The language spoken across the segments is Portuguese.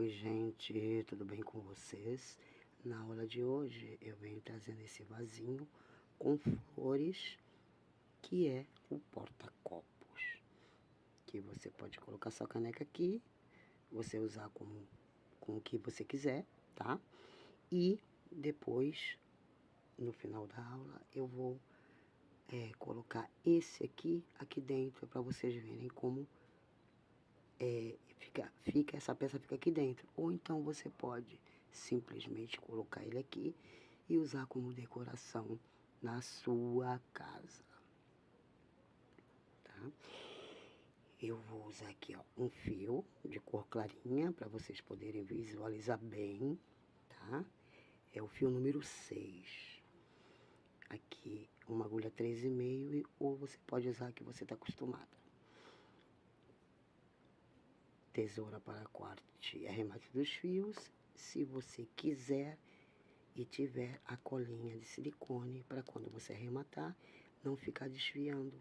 Oi gente, tudo bem com vocês? Na aula de hoje eu venho trazendo esse vasinho com flores, que é o porta-copos, que você pode colocar sua caneca aqui, você usar com o que você quiser, tá? E depois, no final da aula, eu vou colocar esse aqui dentro, para vocês verem como essa peça fica aqui dentro. Ou então você pode simplesmente colocar ele aqui e usar como decoração na sua casa, tá? Eu vou usar aqui, ó, um fio de cor clarinha para vocês poderem visualizar bem, tá? É o fio número 6. Aqui, uma agulha 3,5, ou você pode usar a que você está acostumada. Tesoura para corte e arremate dos fios, se você quiser e tiver a colinha de silicone para quando você arrematar não ficar desfiando.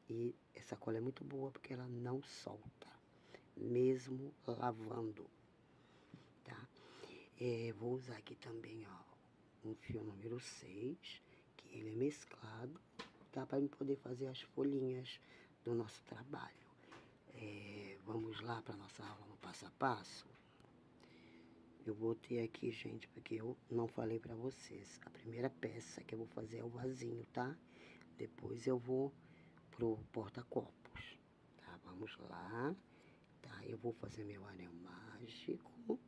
E essa cola é muito boa porque ela não solta, mesmo lavando, tá? Vou usar aqui também, ó, um fio número 6, que ele é mesclado, tá? Para eu poder fazer as folhinhas do nosso trabalho. Vamos lá para nossa aula no passo a passo? Eu botei aqui, gente, porque eu não falei para vocês. A primeira peça que eu vou fazer é o vasinho, tá? Depois eu vou pro porta-copos, tá? Vamos lá, tá? Eu vou fazer meu anel mágico,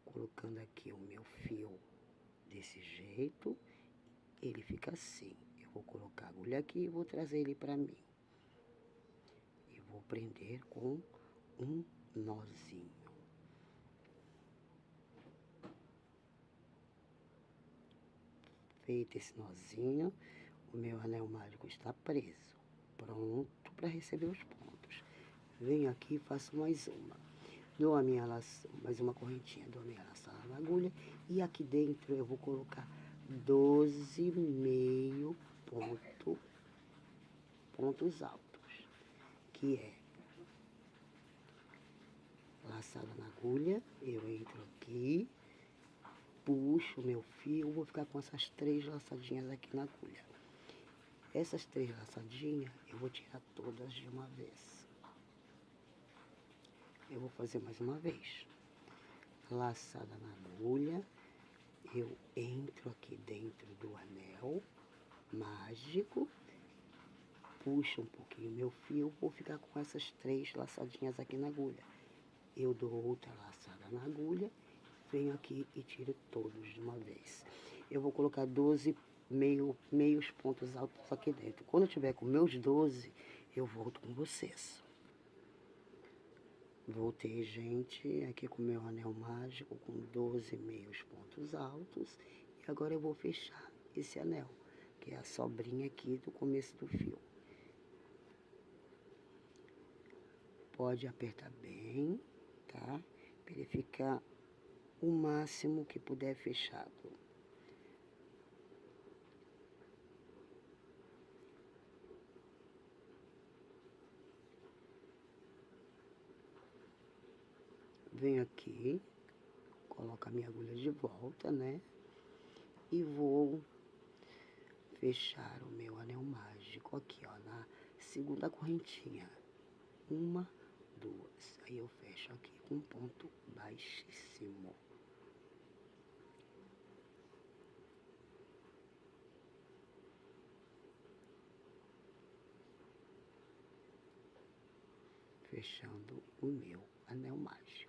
colocando aqui o meu fio desse jeito. Ele fica assim. Eu vou colocar a agulha aqui e vou trazer ele para mim. E vou prender com um nozinho. Feito esse nozinho, o meu anel mágico está preso, pronto para receber os pontos. Venho aqui e faço mais uma. Dou a minha laçada, mais uma correntinha, dou a minha laçada na agulha, e aqui dentro eu vou colocar 12,5 pontos altos, que é laçada na agulha. Eu entro aqui, puxo o meu fio, vou ficar com essas 3 laçadinhas aqui na agulha. Essas 3 laçadinhas eu vou tirar todas de uma vez. Eu vou fazer mais uma vez. Laçada na agulha, eu entro aqui dentro do anel mágico, puxo um pouquinho meu fio, vou ficar com essas 3 laçadinhas aqui na agulha. Eu dou outra laçada na agulha, venho aqui e tiro todos de uma vez. Eu vou colocar 12 meios pontos altos aqui dentro. Quando eu tiver com meus 12, eu volto com vocês. Voltei, gente, aqui com o meu anel mágico com 12 meios pontos altos. E agora eu vou fechar esse anel, que é a sobrinha aqui do começo do fio. Pode apertar bem, tá? Para ele ficar o máximo que puder fechado. Venho aqui, coloco a minha agulha de volta, né? E vou fechar o meu anel mágico aqui, ó, na segunda correntinha. 1, 2. Aí eu fecho aqui com um ponto baixíssimo. Fechando o meu anel mágico.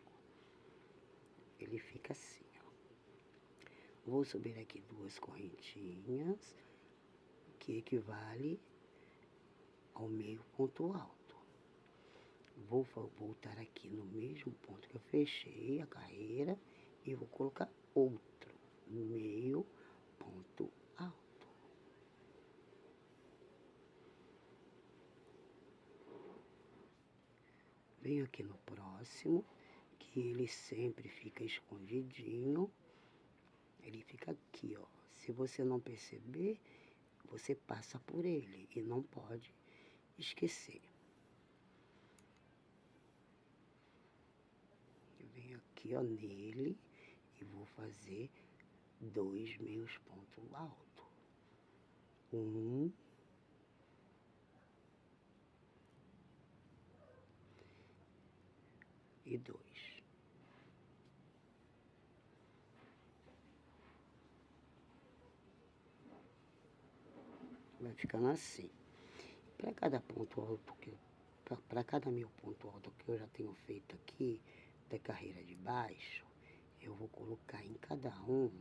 Ele fica assim, ó. Vou subir aqui 2 correntinhas, que equivale ao meio ponto alto. Vou voltar aqui no mesmo ponto que eu fechei a carreira e vou colocar outro meio ponto alto. Venho aqui no próximo, que ele sempre fica escondidinho. Ele fica aqui, ó. Se você não perceber, você passa por ele e não pode esquecer. venho aqui, ó, nele e vou fazer 2 meus pontos altos. 1 e 2. Vai ficando assim. Para cada ponto alto para cada meu ponto alto que eu já tenho feito aqui, da carreira de baixo, eu vou colocar em cada um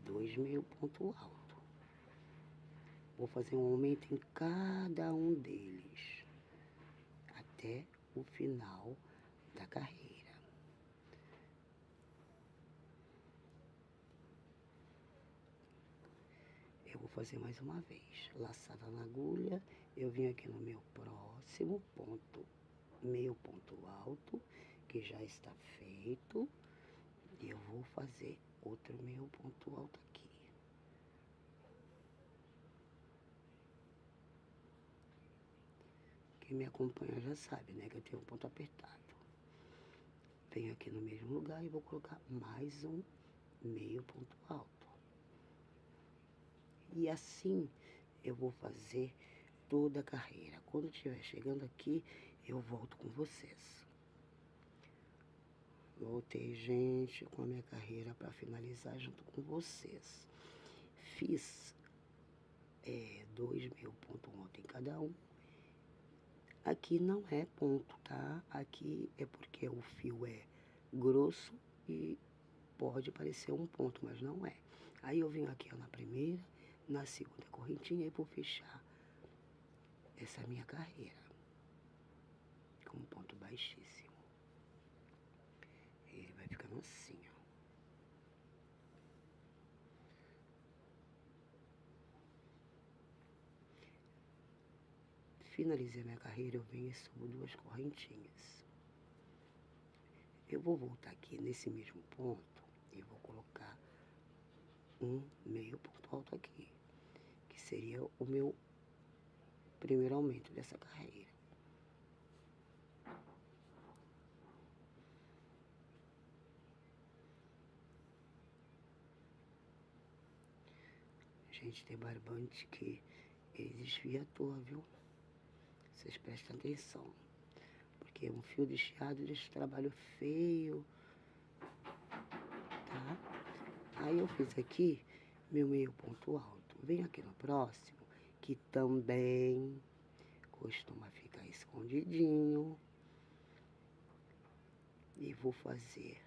2 mil pontos altos. Vou fazer um aumento em cada um deles, até o final da carreira. Eu vou fazer mais uma vez. Laçada na agulha, eu vim aqui no meu próximo ponto, meu ponto alto, que já está feito, e eu vou fazer outro meu ponto alto aqui. Quem me acompanha já sabe, né, que eu tenho um ponto apertado. Venho aqui no mesmo lugar e vou colocar mais um meio ponto alto. E assim eu vou fazer toda a carreira. Quando estiver chegando aqui, eu volto com vocês. Voltei, gente, com a minha carreira para finalizar junto com vocês. Fiz 2 mil pontos altos em cada um. Aqui não é ponto, tá? Aqui é porque o fio é grosso e pode parecer um ponto, mas não é. Aí eu venho aqui ó, na primeira, na segunda correntinha e vou fechar essa minha carreira com um ponto baixíssimo. Ele vai ficando assim, ó. Finalizei minha carreira, eu venho e subo 2 correntinhas. Eu vou voltar aqui nesse mesmo ponto e vou colocar um meio ponto alto aqui, que seria o meu primeiro aumento dessa carreira. Gente, tem barbante que ele desfia à toa, viu? Vocês prestem atenção. Porque um fio de chiado deixa o trabalho feio, tá? Aí eu fiz aqui meu meio ponto alto. Venho aqui no próximo, que também costuma ficar escondidinho. E vou fazer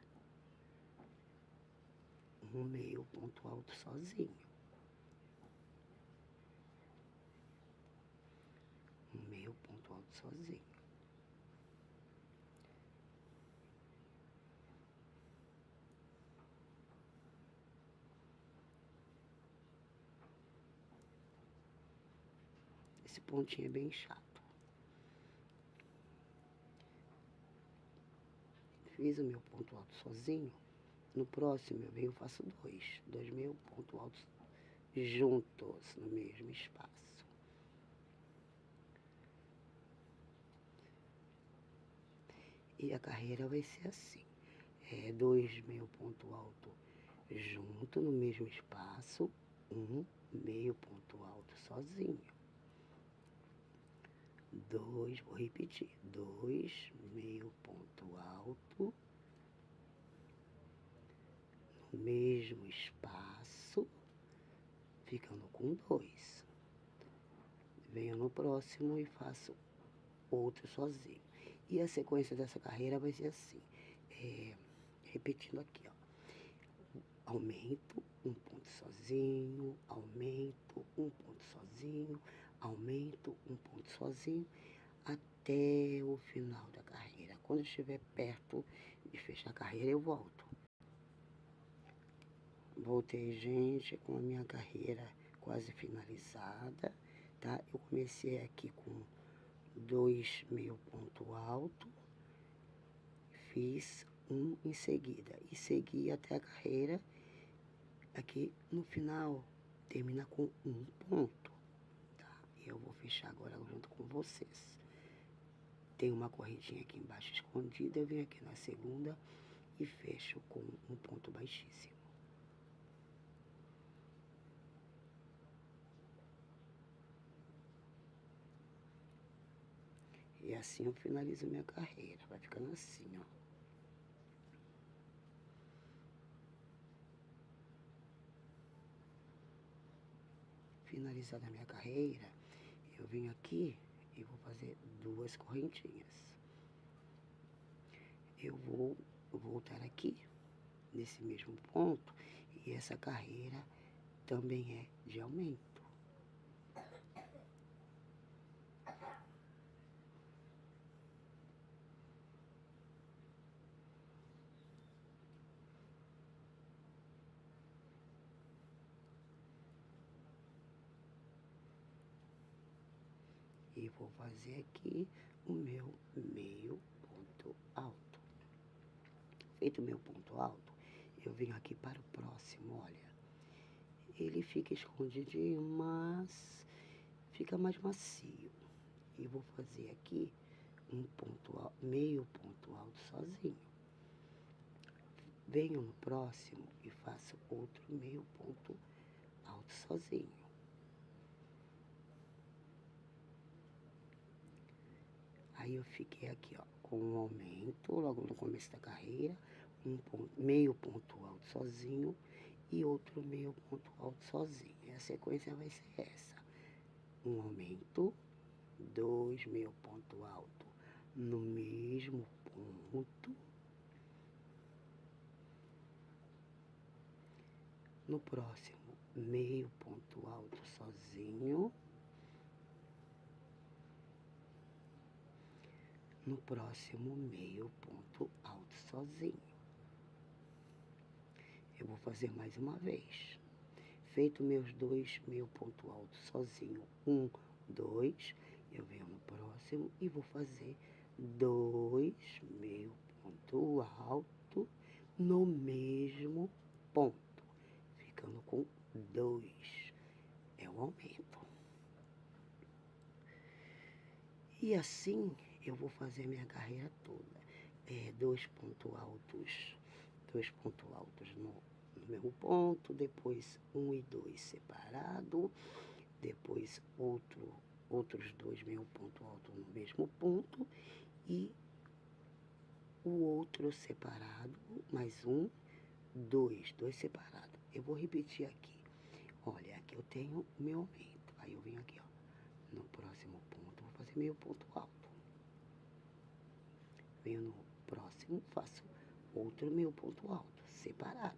um meio ponto alto sozinho. Um meio ponto alto sozinho. Esse pontinho é bem chato. Fiz o meu ponto alto sozinho. No próximo eu venho e faço 2 mil pontos altos juntos no mesmo espaço. E a carreira vai ser assim. 2 mil ponto alto junto no mesmo espaço, um meio ponto alto sozinho. 2, vou repetir, 2 meio ponto alto no mesmo espaço, ficando com 2. Venho no próximo e faço outro sozinho. E a sequência dessa carreira vai ser assim, repetindo aqui, ó. Aumento, um ponto sozinho, aumento, um ponto sozinho, aumento, um ponto sozinho, até o final da carreira. Quando estiver perto de fechar a carreira, eu volto. Voltei, gente, com a minha carreira quase finalizada, tá? Eu comecei aqui com 2 mil ponto alto, fiz um em seguida e segui até a carreira. Aqui no final termina com um ponto, tá? E eu vou fechar agora junto com vocês. Tem uma correntinha aqui embaixo escondida, eu venho aqui na segunda e fecho com um ponto baixíssimo. E assim eu finalizo minha carreira, vai ficando assim, ó. Finalizada a minha carreira, eu venho aqui e vou fazer 2 correntinhas. Eu vou voltar aqui, nesse mesmo ponto, e essa carreira também é de aumento. E vou fazer aqui o meu meio ponto alto. Feito o meu ponto alto, eu venho aqui para o próximo, olha. Ele fica escondidinho, mas fica mais macio. E vou fazer aqui um ponto alto, meio ponto alto sozinho. Venho no próximo e faço outro meio ponto alto sozinho. Aí eu fiquei aqui, ó, com um aumento logo no começo da carreira, meio ponto alto sozinho e outro meio ponto alto sozinho. E a sequência vai ser essa: um aumento, 2 meio ponto alto no mesmo ponto. No próximo, meio ponto alto sozinho. No próximo, meio ponto alto sozinho. Eu vou fazer mais uma vez. Feito meus 2 meio ponto alto sozinho, 1, 2, eu venho no próximo e vou fazer 2 meio ponto alto no mesmo ponto, ficando com 2. É o aumento. E assim eu vou fazer minha carreira toda. 2 pontos altos no mesmo ponto, depois 1 e 2 separado, depois outros 2 meio ponto alto no mesmo ponto e o outro separado, mais 1, 2 separado. Eu vou repetir aqui. Olha, aqui eu tenho o meu aumento. Aí eu venho aqui, ó, no próximo ponto, vou fazer meio ponto alto. Venho no próximo, faço outro meio ponto alto, separado.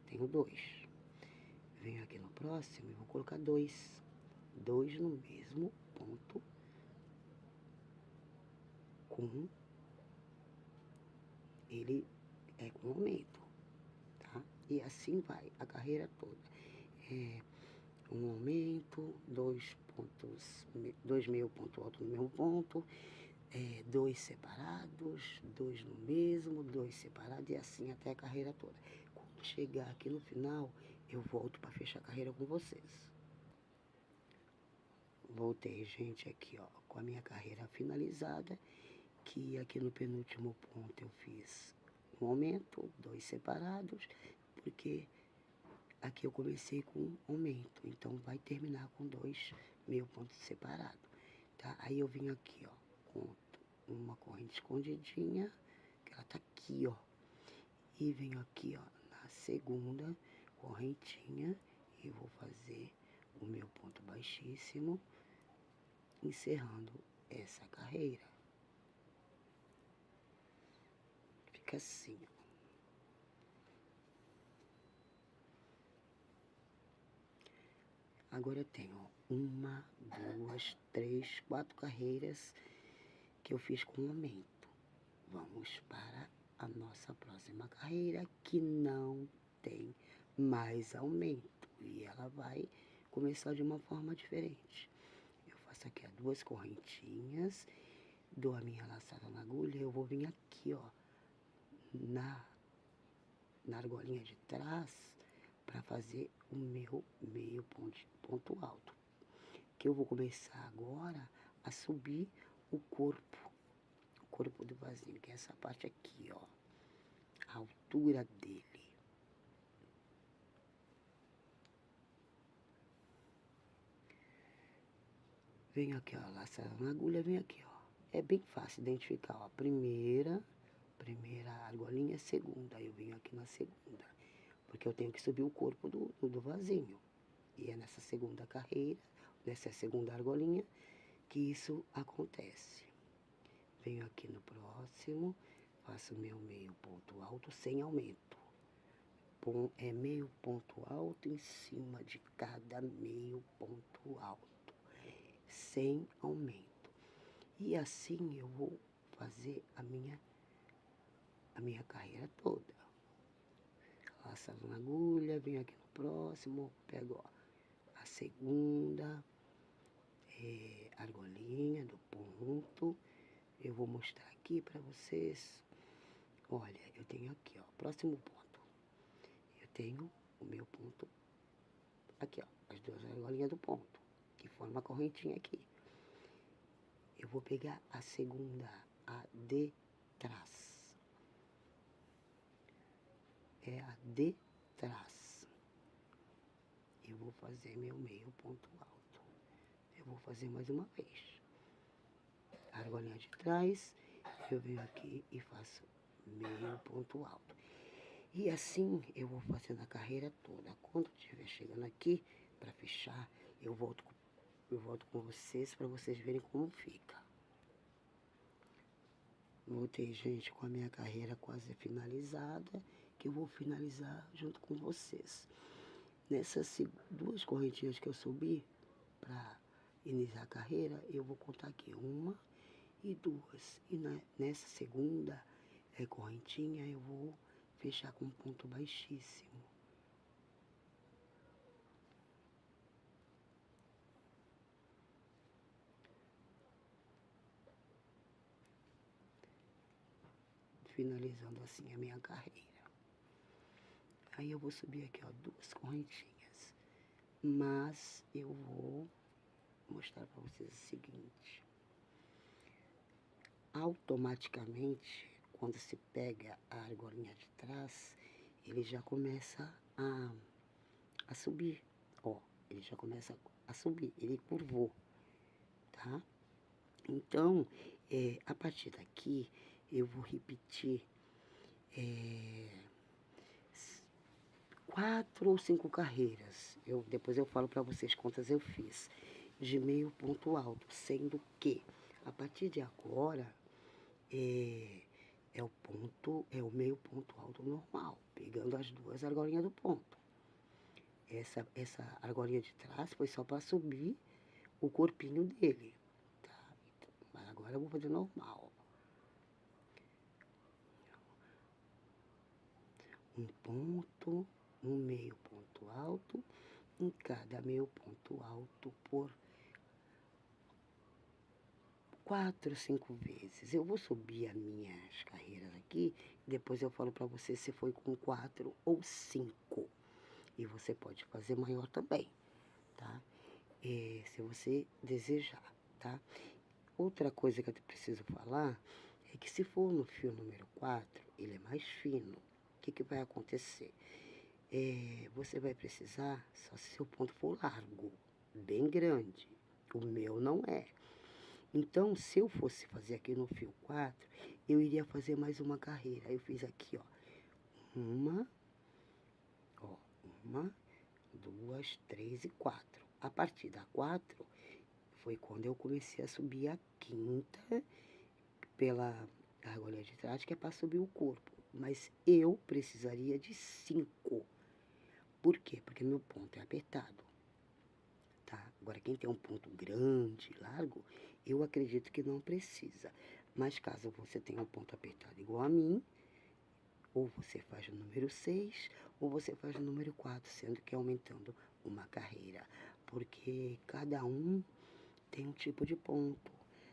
Tenho 2. Venho aqui no próximo e vou colocar 2. 2 no mesmo ponto, com ele com aumento, tá? E assim vai a carreira toda. Um aumento, 2 meio ponto alto no mesmo ponto, 2 separados, 2 no mesmo, 2 separados e assim até a carreira toda. Quando chegar aqui no final, eu volto para fechar a carreira com vocês. Voltei, gente, aqui, ó, com a minha carreira finalizada, que aqui no penúltimo ponto eu fiz um aumento, 2 separados, porque aqui eu comecei com aumento, então vai terminar com 2 meio pontos separados, tá? Aí eu vim aqui, ó, com uma corrente escondidinha, que ela tá aqui, ó, e venho aqui, ó, na segunda correntinha e vou fazer o meu ponto baixíssimo, encerrando essa carreira. Fica assim, ó. Agora eu tenho, ó, 1, 2, 3, 4 carreiras que eu fiz com aumento. Vamos para a nossa próxima carreira, que não tem mais aumento. E ela vai começar de uma forma diferente. Eu faço aqui, ó, 2 correntinhas, dou a minha laçada na agulha, eu vou vir aqui, ó, na argolinha de trás, para fazer o meu meio ponto alto. que eu vou começar agora a subir o corpo do vasinho, que é essa parte aqui, ó, a altura dele. Venho aqui, ó, laçando na agulha, vem aqui, ó. É bem fácil identificar, ó, primeira argolinha, segunda. Aí eu venho aqui na segunda, porque eu tenho que subir o corpo do vasinho. E é nessa segunda carreira, nessa segunda argolinha, que isso acontece. Venho aqui no próximo, faço meu meio ponto alto sem aumento. É meio ponto alto em cima de cada meio ponto alto, sem aumento. E assim eu vou fazer a minha carreira toda. Laçando na agulha, venho aqui no próximo, pego, ó, a segunda argolinha do ponto. Eu vou mostrar aqui para vocês. Olha, eu tenho aqui, ó, próximo ponto. Eu tenho o meu ponto aqui, ó, as duas argolinhas do ponto, que forma a correntinha aqui. Eu vou pegar a segunda, a de trás. É a de trás. Eu vou fazer meu meio ponto alto. Eu vou fazer mais uma vez. A argolinha de trás, eu venho aqui e faço meio ponto alto. E assim eu vou fazendo a carreira toda. Quando estiver chegando aqui, para fechar, eu volto com vocês, para vocês verem como fica. Voltei, gente, com a minha carreira quase finalizada, que eu vou finalizar junto com vocês. Nessas duas correntinhas que eu subi para iniciar a carreira, eu vou contar aqui 1 e 2. E nessa segunda correntinha eu vou fechar com um ponto baixíssimo. Finalizando assim a minha carreira. Aí eu vou subir aqui, ó, 2 correntinhas. Mas eu vou mostrar para vocês o seguinte. Automaticamente, quando se pega a argolinha de trás, ele já começa a subir. Ó, ele já começa a subir, ele curvou, tá? Então, a partir daqui, eu vou repetir 4 ou 5 carreiras. Depois eu falo para vocês quantas eu fiz, de meio ponto alto, sendo que, a partir de agora, é o meio ponto alto normal, pegando as duas argolinhas do ponto. Essa argolinha de trás foi só para subir o corpinho dele, tá? Mas agora eu vou fazer normal. Um ponto, um meio ponto alto, em cada meio ponto alto por 4, 5 vezes. Eu vou subir as minhas carreiras aqui, depois eu falo para você se foi com 4 ou 5. E você pode fazer maior também, tá? Se você desejar, tá? Outra coisa que eu preciso falar é que se for no fio número 4, ele é mais fino. O que vai acontecer? Você vai precisar, só se seu ponto for largo, bem grande. O meu não é. Então, se eu fosse fazer aqui no fio 4, eu iria fazer mais uma carreira. Eu fiz aqui, ó, uma, 2, 3 e 4. A partir da 4, foi quando eu comecei a subir a quinta pela argolinha de trás, que é para subir o corpo. Mas eu precisaria de 5. Por quê? Porque meu ponto é apertado, tá? Agora, quem tem um ponto grande, largo, eu acredito que não precisa. Mas caso você tenha um ponto apertado igual a mim, ou você faz o número 6, ou você faz o número 4, sendo que aumentando uma carreira. Porque cada um tem um tipo de ponto,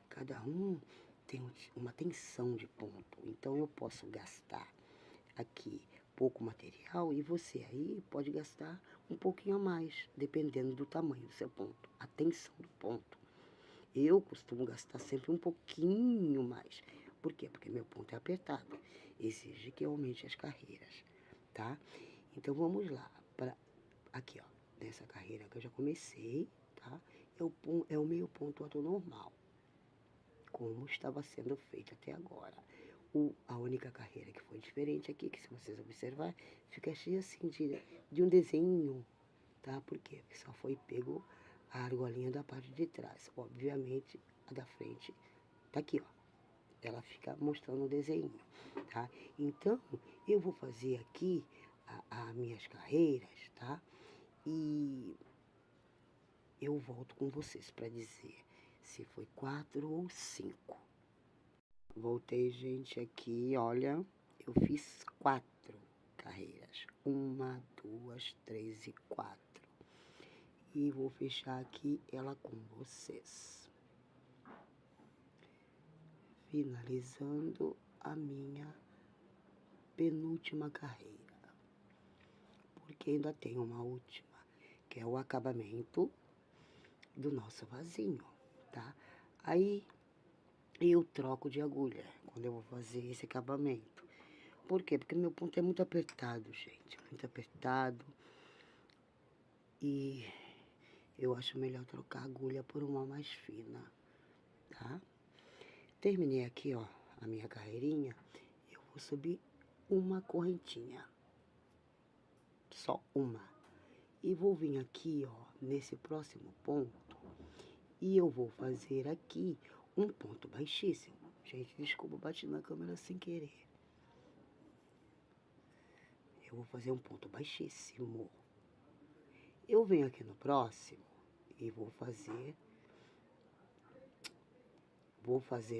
cada um tem uma tensão de ponto. Então, eu posso gastar aqui pouco material e você aí pode gastar um pouquinho a mais, dependendo do tamanho do seu ponto, a tensão do ponto. Eu costumo gastar sempre um pouquinho mais. Por quê? Porque meu ponto é apertado. Exige que eu aumente as carreiras, tá? Então, vamos lá. Aqui, ó. Nessa carreira que eu já comecei, tá? É o meu ponto alto normal. Como estava sendo feito até agora. A única carreira que foi diferente aqui, que se vocês observar, fica cheia assim de um desenho, tá? Por quê? Porque só foi pego a argolinha da parte de trás. Obviamente, a da frente tá aqui, ó. Ela fica mostrando o desenho, tá? Então, eu vou fazer aqui as minhas carreiras, tá? E eu volto com vocês para dizer se foi 4 ou 5. Voltei, gente, aqui, olha, eu fiz 4 carreiras. 1, 2, 3 e 4. E vou fechar aqui ela com vocês. Finalizando a minha penúltima carreira. Porque ainda tem uma última, que é o acabamento do nosso vasinho, tá? Aí eu troco de agulha quando eu vou fazer esse acabamento. Por quê? Porque meu ponto é muito apertado, gente. Muito apertado. E eu acho melhor trocar a agulha por uma mais fina, tá? Terminei aqui, ó, a minha carreirinha. Eu vou subir uma correntinha. Só uma. E vou vir aqui, ó, nesse próximo ponto. E eu vou fazer aqui um ponto baixíssimo. Gente, desculpa, bati na câmera sem querer. Eu vou fazer um ponto baixíssimo. Eu venho aqui no próximo e vou fazer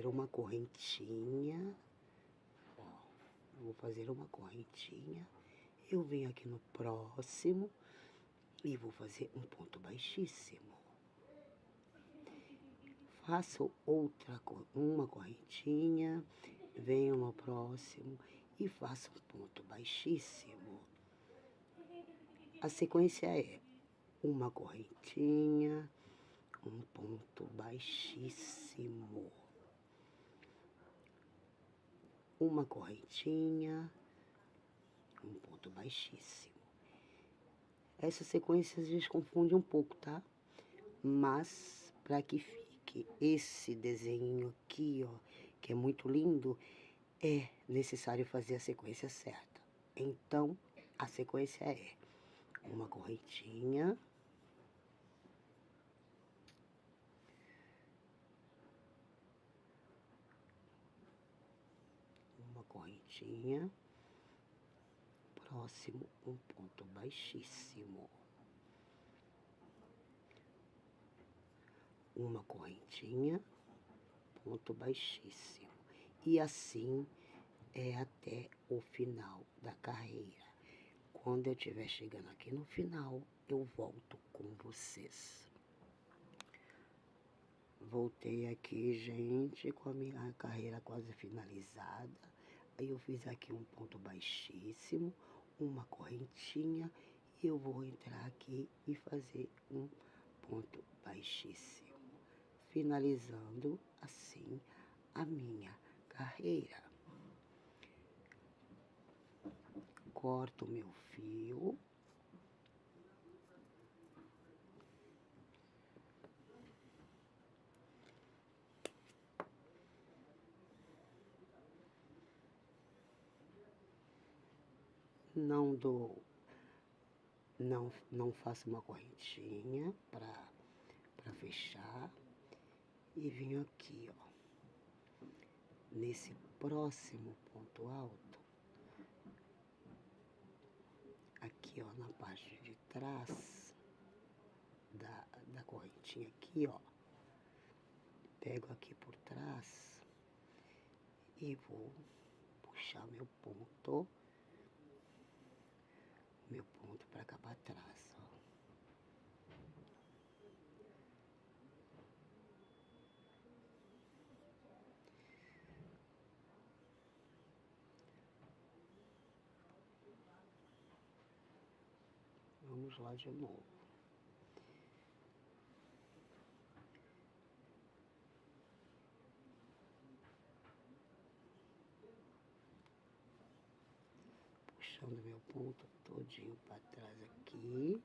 uma correntinha. Ó, vou fazer uma correntinha. Eu venho aqui no próximo e vou fazer um ponto baixíssimo. Faço uma correntinha, venho no próximo e faço um ponto baixíssimo. A sequência é uma correntinha, um ponto baixíssimo. Uma correntinha, um ponto baixíssimo. Essa sequência às vezes confunde um pouco, tá? Mas para que fique esse desenho aqui, ó, que é muito lindo, é necessário fazer a sequência certa. Então, a sequência é uma correntinha, uma correntinha, próximo um ponto baixíssimo, uma correntinha, ponto baixíssimo. E assim é até o final da carreira. Quando eu estiver chegando aqui no final, eu volto com vocês. Voltei aqui, gente, com a minha carreira quase finalizada. Aí eu fiz aqui um ponto baixíssimo, uma correntinha, e eu vou entrar aqui e fazer um ponto baixíssimo. Finalizando assim a minha carreira. Corto o meu fio. Não faço uma correntinha para fechar. E venho aqui, ó, nesse próximo ponto alto, aqui, ó, na parte de trás da correntinha aqui, ó, pego aqui por trás e vou puxar meu ponto para cá para trás, ó. Vamos Vamos lá de novo. Puxando meu ponto todinho para trás aqui.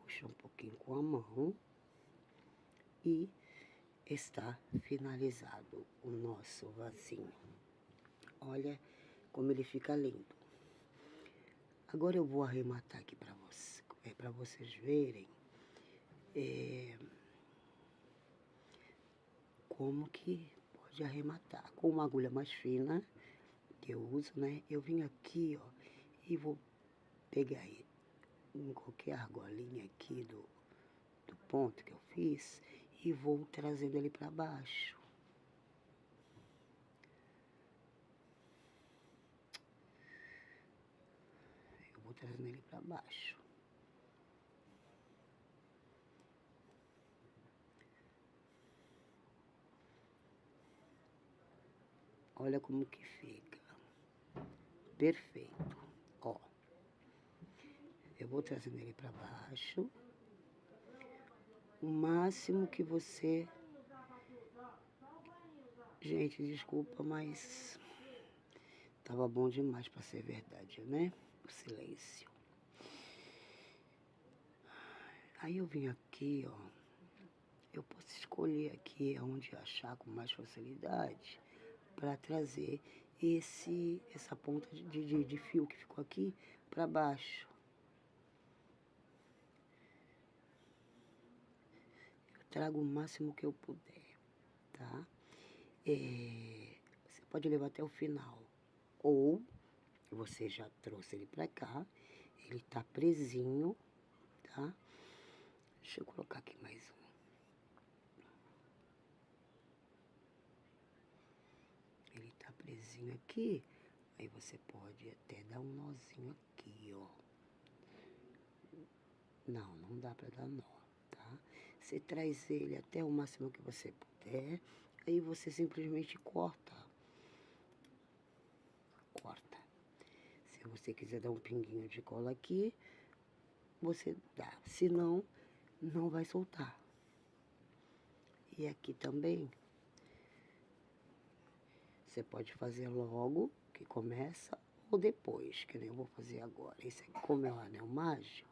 Puxa um pouquinho com a mão. E está finalizado o nosso vasinho. Olha como ele fica lindo. Agora eu vou arrematar aqui para vocês verem como que pode arrematar. Com uma agulha mais fina que eu uso, né? Eu vim aqui, ó, e vou pegar em qualquer argolinha aqui do ponto que eu fiz e vou trazendo ele para baixo. Eu vou trazendo ele para baixo. Olha como que fica. Perfeito. Ó. Eu vou trazendo ele para baixo. O máximo que você... Gente, desculpa, mas tava bom demais para ser verdade, né? O silêncio. Aí eu vim aqui, ó. Eu posso escolher aqui onde achar com mais facilidade para trazer essa ponta de fio que ficou aqui para baixo. Eu trago o máximo que eu puder, tá? Você pode levar até o final. Ou você já trouxe ele para cá, ele tá presinho, tá? Deixa eu colocar aqui mais um. Ele tá presinho aqui, aí você pode até dar um nozinho aqui, ó. Não dá pra dar nó, tá? Você traz ele até o máximo que você puder, aí você simplesmente corta. Corta. Se você quiser dar um pinguinho de cola aqui, você dá. Se não, não vai soltar. E aqui também, você pode fazer logo que começa ou depois, que nem eu vou fazer agora. Esse aqui, como é o anel mágico,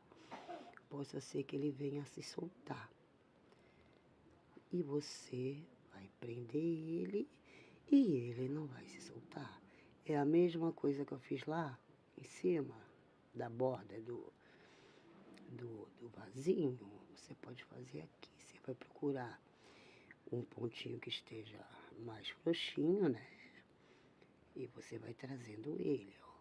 possa ser que ele venha a se soltar. E você vai prender ele e ele não vai se soltar. É a mesma coisa que eu fiz lá em cima da borda do vasinho. Você pode fazer aqui. Você vai procurar um pontinho que esteja mais frouxinho, né? E você vai trazendo ele, ó.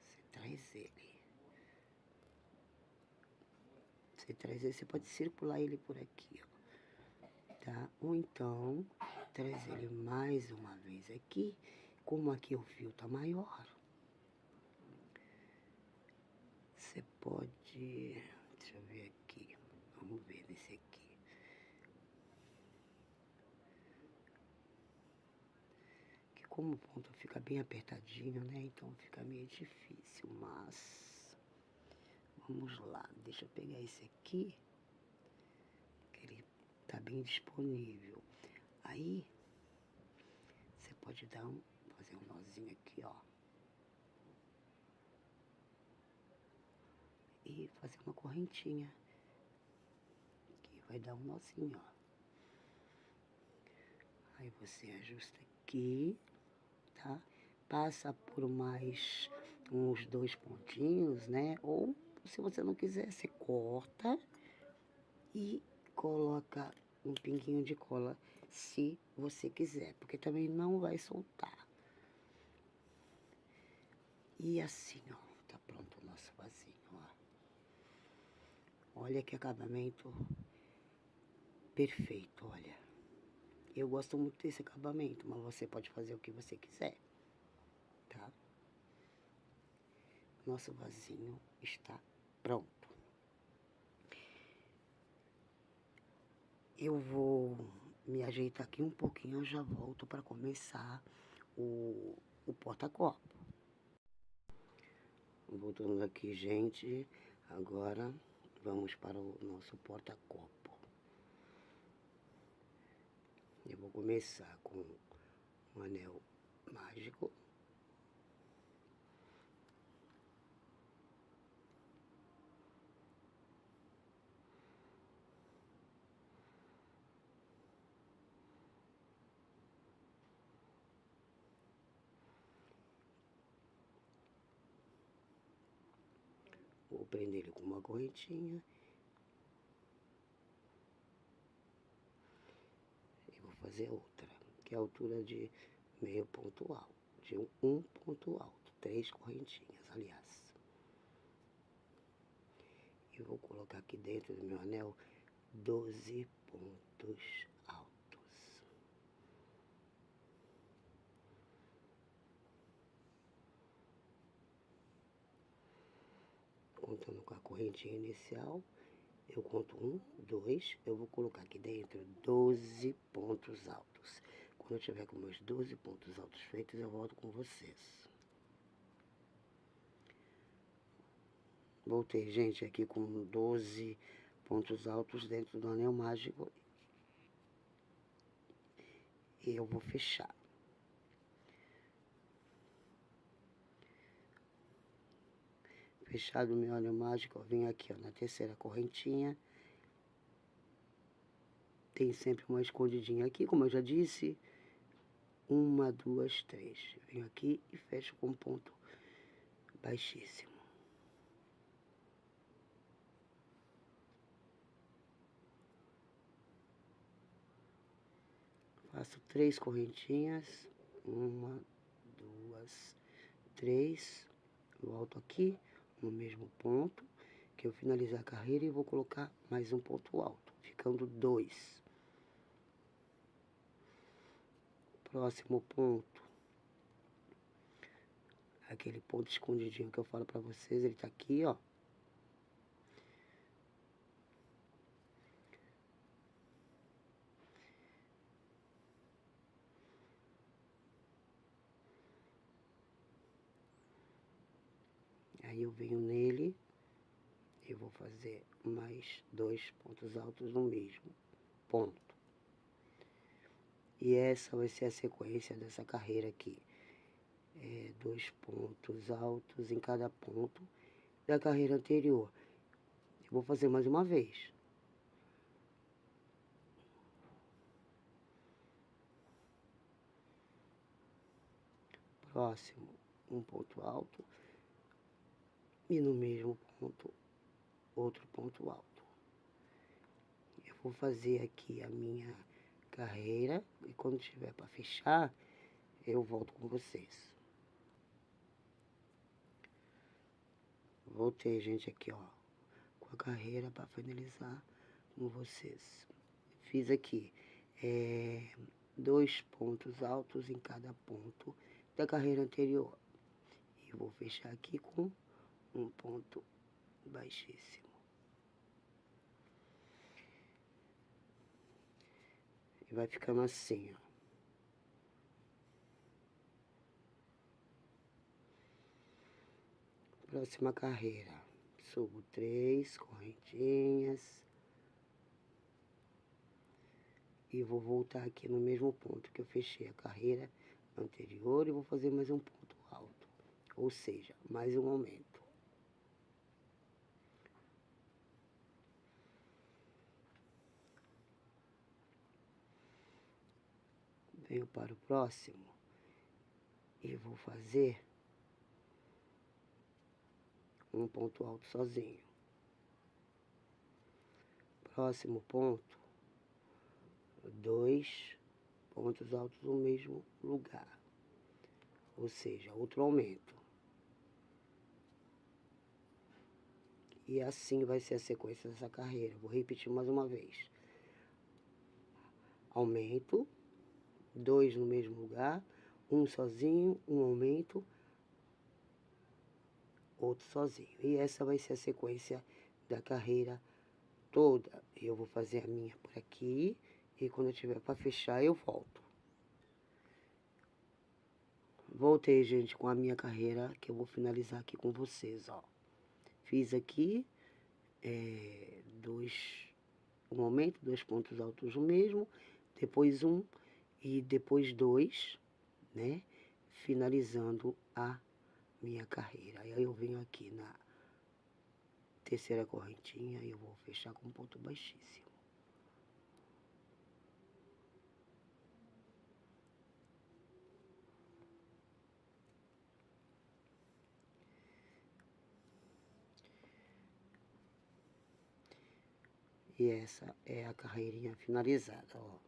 Você traz ele. Você traz ele, você pode circular ele por aqui, ó. Tá? Ou então, traz ele mais uma vez aqui. Como aqui o fio tá maior, você pode... Deixa eu ver aqui. Vamos ver nesse aqui. Que como o ponto fica bem apertadinho, né? Então fica meio difícil, mas... Vamos lá. Deixa eu pegar esse aqui. Que ele tá bem disponível. Aí, você pode fazer um nozinho aqui, ó. E fazer uma correntinha. Que vai dar um nozinho, ó. Aí você ajusta aqui, tá? Passa por mais uns 2 pontinhos, né? Ou, se você não quiser, você corta e coloca um pinguinho de cola, se você quiser, porque também não vai soltar. E assim, ó, tá pronto o nosso vasinho, ó. Olha que acabamento perfeito, olha. Eu gosto muito desse acabamento, mas você pode fazer o que você quiser, tá? Nosso vasinho está pronto. Eu vou me ajeitar aqui um pouquinho, eu já volto para começar o porta-copo. Voltando aqui, gente, agora vamos para o nosso porta-copo. Eu vou começar com um anel mágico. Vou prender ele com uma correntinha. E vou fazer outra, que é a altura de meio ponto alto, de um ponto alto, 3 correntinhas, aliás. E vou colocar aqui dentro do meu anel 12 pontos altos. Contando com a correntinha inicial, eu conto 1, 2, eu vou colocar aqui dentro 12 pontos altos. Quando eu tiver com meus 12 pontos altos feitos, eu volto com vocês. Voltei, gente, aqui com 12 pontos altos dentro do anel mágico. E eu vou fechar. Fechado o meu anel mágico, eu venho aqui, ó, na terceira correntinha. Tem sempre uma escondidinha aqui, como eu já disse. 1, 2, 3. Venho aqui e fecho com um ponto baixíssimo. Faço 3 correntinhas. 1, 2, 3. Volto aqui no mesmo ponto, que eu finalizar a carreira, e vou colocar mais um ponto alto, ficando 2. Próximo ponto, aquele ponto escondidinho que eu falo pra vocês, ele tá aqui, ó. Aí eu venho nele e vou fazer mais 2 pontos altos no mesmo ponto. E essa vai ser a sequência dessa carreira aqui. 2 pontos altos em cada ponto da carreira anterior. Eu vou fazer mais uma vez. Próximo, um ponto alto. E no mesmo ponto, outro ponto alto. Eu vou fazer aqui a minha carreira. E quando tiver para fechar, eu volto com vocês. Voltei, gente, aqui, ó, com a carreira para finalizar com vocês. Fiz aqui 2 pontos altos em cada ponto da carreira anterior. E vou fechar aqui com um ponto baixíssimo. E vai ficando assim, ó. Próxima carreira. Subo 3 correntinhas. E vou voltar aqui no mesmo ponto que eu fechei a carreira anterior e vou fazer mais um ponto alto. Ou seja, mais um aumento. Venho para o próximo e vou fazer um ponto alto sozinho. Próximo ponto, 2 pontos altos no mesmo lugar. Ou seja, outro aumento. E assim vai ser a sequência dessa carreira. Vou repetir mais uma vez. Aumento, 2 no mesmo lugar, um sozinho, um aumento, outro sozinho. E essa vai ser a sequência da carreira toda. Eu vou fazer a minha por aqui E quando eu tiver para fechar, eu volto. Voltei, gente, com a minha carreira, que eu vou finalizar aqui com vocês, ó. Fiz aqui um aumento, 2 pontos altos no mesmo, depois um e depois 2, né? Finalizando a minha carreira. Aí eu venho aqui na terceira correntinha e eu vou fechar com um ponto baixíssimo. E essa é a carreirinha finalizada, ó.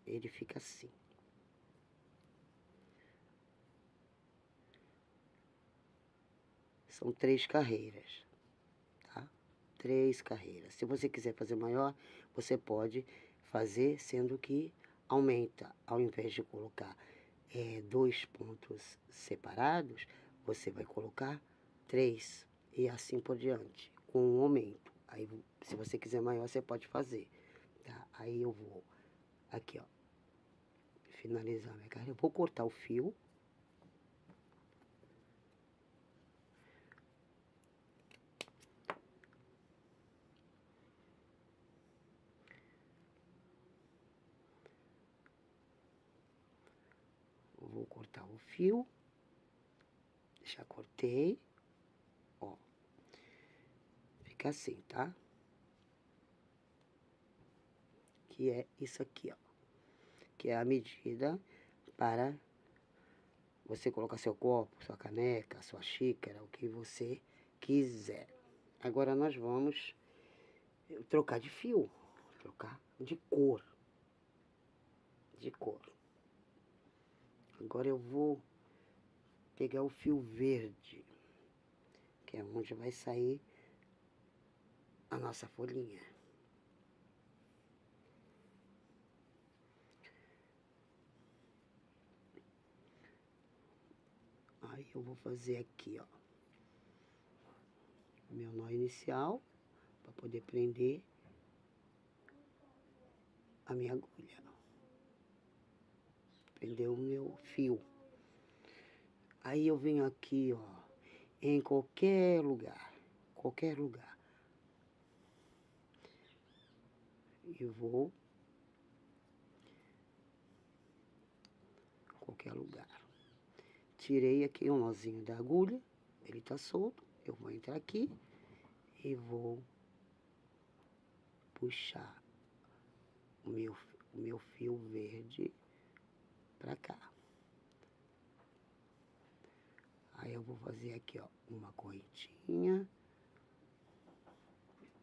Ele fica assim. São 3 carreiras, tá? 3 carreiras. Se você quiser fazer maior, você pode fazer, sendo que aumenta. Ao invés de colocar 2 pontos separados, você vai colocar 3 e assim por diante, com um aumento. Aí, se você quiser maior, você pode fazer, tá? Aí eu vou aqui, ó, finalizar minha carreira. Eu vou cortar o fio. Vou cortar o fio. Já cortei. Ó. Fica assim, tá? Que é isso aqui, ó. Que é a medida para você colocar seu copo, sua caneca, sua xícara, o que você quiser. Agora nós vamos trocar de fio, trocar de cor. De cor. Agora eu vou pegar o fio verde, que é onde vai sair a nossa folhinha. Aí eu vou fazer aqui, ó, meu nó inicial, para poder prender a minha agulha. Prender o meu fio. Aí eu venho aqui, ó, em qualquer lugar, e vou, qualquer lugar. Tirei aqui um nozinho da agulha, ele tá solto, eu vou entrar aqui e vou puxar o meu fio verde pra cá. Aí eu vou fazer aqui, ó, uma correntinha,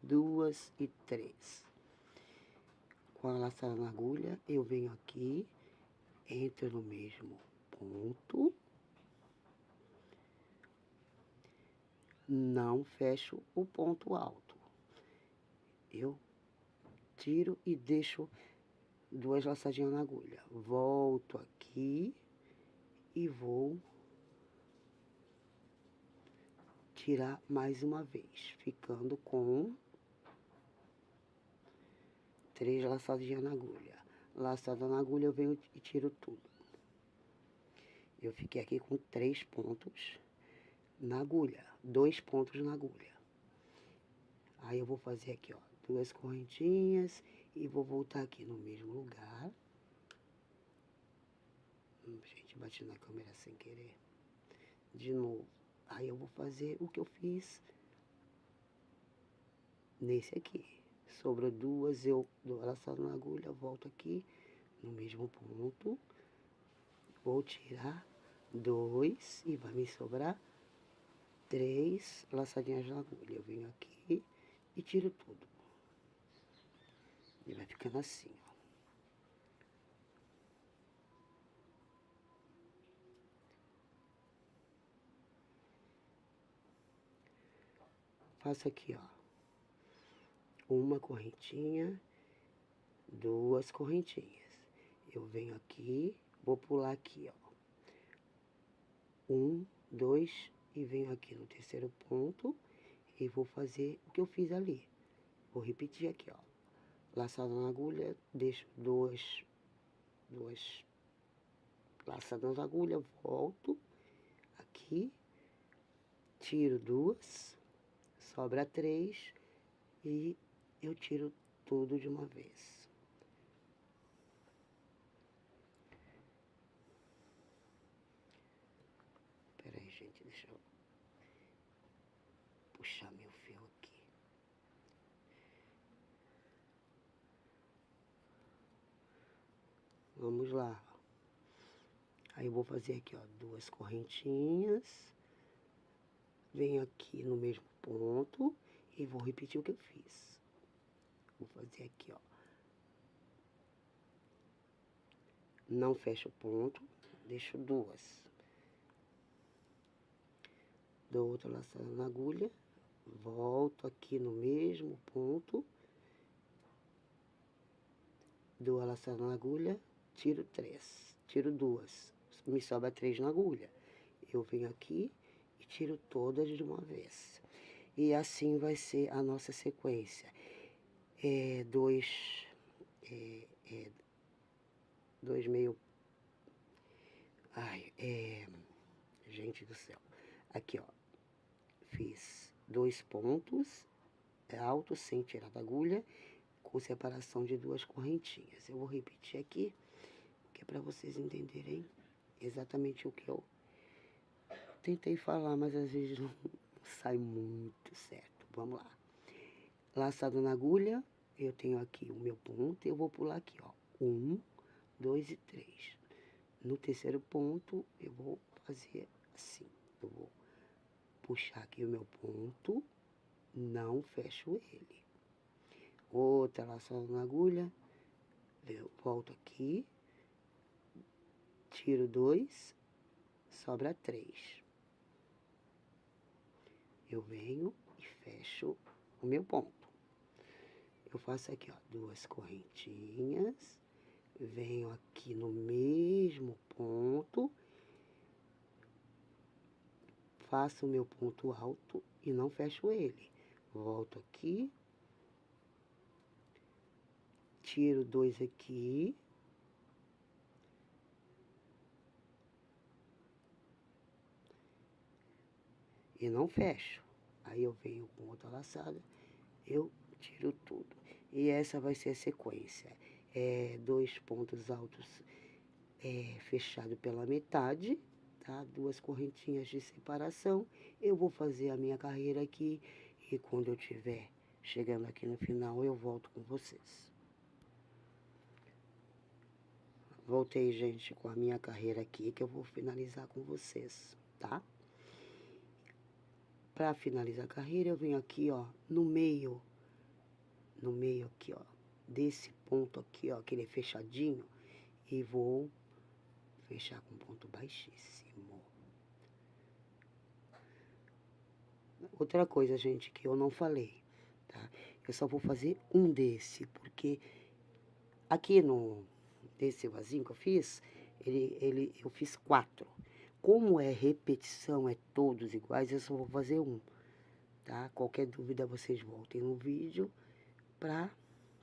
2 e 3. Com a laçada na agulha, eu venho aqui, entro no mesmo ponto, não fecho o ponto alto. Eu tiro e deixo 2 laçadinhas na agulha. Volto aqui e vou tirar mais uma vez, ficando com 3 laçadinhas na agulha. Laçada na agulha, eu venho e tiro tudo. Eu fiquei aqui com 3 pontos na agulha, 2 pontos na agulha. Aí eu vou fazer aqui, ó, 2 correntinhas e vou voltar aqui no mesmo lugar. Gente, bati na câmera sem querer. De novo. Aí eu vou fazer o que eu fiz nesse aqui. Sobrou 2, eu dou a laçada na agulha, volto aqui no mesmo ponto. Vou tirar 2 e vai me sobrar 3 laçadinhas na agulha. Eu venho aqui e tiro tudo. E vai ficando assim, ó. Faço aqui, ó, uma correntinha, 2 correntinhas. Eu venho aqui, vou pular aqui, ó. 1, 2 e venho aqui no terceiro ponto e vou fazer o que eu fiz ali. Vou repetir aqui, ó. laçada na agulha, deixo duas laçadas na agulha, volto aqui, tiro duas, sobra três e eu tiro tudo de uma vez. Peraí, gente, deixa eu puxar meu fio aqui. Vamos lá. Aí eu vou fazer aqui, ó, duas correntinhas. Venho aqui no mesmo ponto e vou repetir o que eu fiz. Vou fazer aqui, ó. Não fecho o ponto, deixo duas. Dou outra laçada na agulha, volto aqui no mesmo ponto, dou a laçada na agulha, tiro três, tiro duas, me sobra três na agulha. Eu venho aqui e tiro todas de uma vez. E assim vai ser a nossa sequência. Dois meio... Ai, gente do céu. Aqui, ó. Fiz 2 pontos altos sem tirar da agulha, com separação de 2 correntinhas. Eu vou repetir aqui, que é para vocês entenderem exatamente o que eu tentei falar, mas às vezes não sai muito certo. Vamos lá. Laçado na agulha, eu tenho aqui o meu ponto, eu vou pular aqui, ó. 1, 2 e 3. No terceiro ponto, eu vou fazer assim. Eu vou puxar aqui o meu ponto, não fecho ele. Outra laçada na agulha, eu volto aqui, tiro 2, sobra 3. Eu venho e fecho o meu ponto. Eu faço aqui, ó, 2 correntinhas, venho aqui no mesmo ponto, faço o meu ponto alto e não fecho ele. Volto aqui, tiro 2 aqui, e não fecho. Aí eu venho com outra laçada, eu tiro tudo. E essa vai ser a sequência. 2 pontos altos fechado pela metade, tá? 2 correntinhas de separação. Eu vou fazer a minha carreira aqui e quando eu tiver chegando aqui no final, eu volto com vocês. Voltei, gente, com a minha carreira aqui, que eu vou finalizar com vocês, tá? Para finalizar a carreira, eu venho aqui, ó, no meio aqui, ó, desse ponto aqui, ó, aquele fechadinho, e vou fechar com ponto baixíssimo. Outra coisa, gente, que eu não falei, tá? Eu só vou fazer um desse, porque aqui desse vasinho que eu fiz, eu fiz 4. Como é repetição, é todos iguais, eu só vou fazer um, tá? Qualquer dúvida, vocês voltem no vídeo pra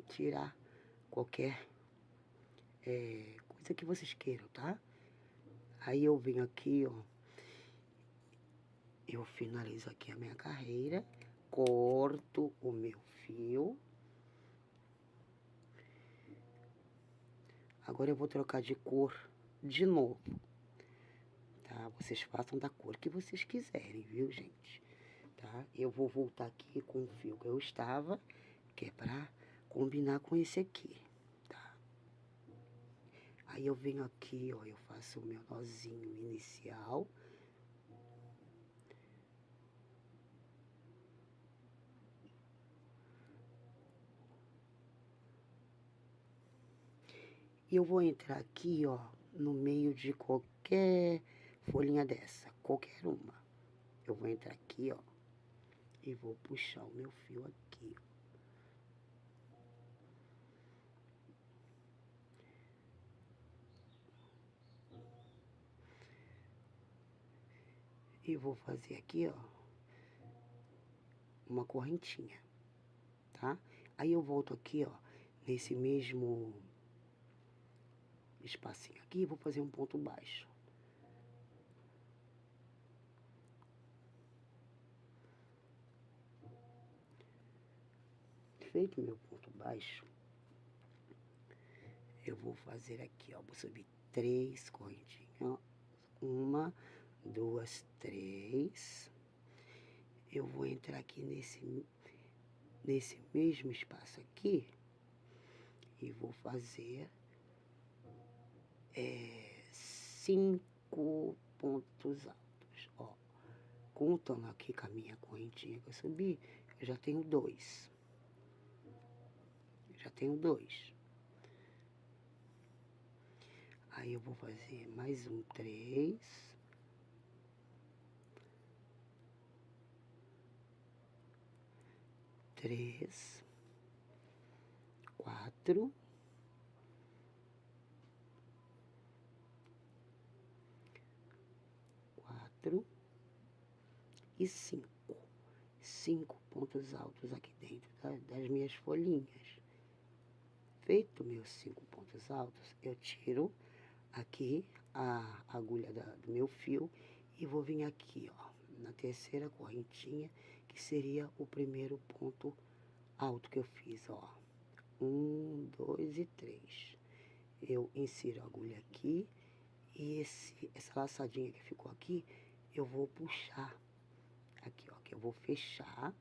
tirar qualquer coisa que vocês queiram, tá? Aí eu venho aqui, ó, eu finalizo aqui a minha carreira, corto o meu fio. Agora eu vou trocar de cor de novo, tá? Vocês façam da cor que vocês quiserem, viu, gente? Tá? Eu vou voltar aqui com o fio que eu estava, que é pra combinar com esse aqui, tá? Aí eu venho aqui, ó, eu faço o meu nozinho inicial. E eu vou entrar aqui, ó, no meio de qualquer folhinha dessa, qualquer uma. Eu vou entrar aqui, ó, e vou puxar o meu fio aqui, ó. E vou fazer aqui, ó, uma correntinha, tá? Aí eu volto aqui, ó, nesse mesmo espacinho aqui, vou fazer um ponto baixo. Feito meu ponto baixo, eu vou fazer aqui, ó, vou subir 3 correntinhas, ó, 1, 2, 3. Eu vou entrar aqui nesse mesmo espaço aqui e vou fazer 5 pontos altos, ó. Contando aqui com a minha correntinha que eu subi, eu já tenho 2. Já tenho 2. Aí eu vou fazer mais um 3. 3, 4, 4 e 5. 5 pontos altos aqui dentro das minhas folhinhas. Feito meus 5 pontos altos, eu tiro aqui a agulha do meu fio e vou vir aqui, ó, na terceira correntinha, que seria o primeiro ponto alto que eu fiz, ó. 1, 2 e 3. Eu insiro a agulha aqui e essa laçadinha que ficou aqui, eu vou puxar aqui, ó, que eu vou fechar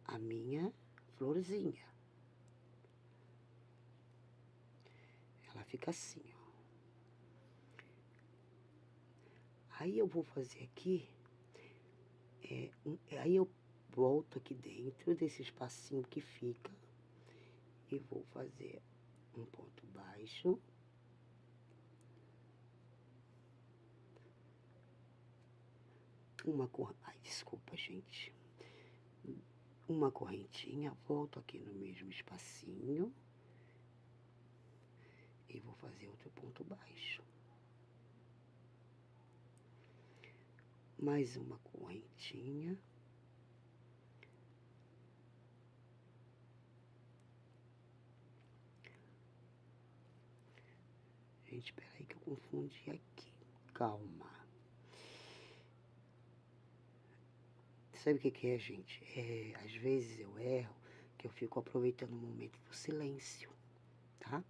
a minha florzinha. Ela fica assim, ó. Aí eu vou fazer aqui, aí eu volto aqui dentro desse espacinho que fica e vou fazer um ponto baixo. Ai, desculpa, gente. Uma correntinha, volto aqui no mesmo espacinho e vou fazer outro ponto baixo. Mais uma correntinha. Gente, espera aí que eu confundi aqui. Calma. Sabe o que é, gente? Às vezes eu erro, que eu fico aproveitando o momento do silêncio, tá?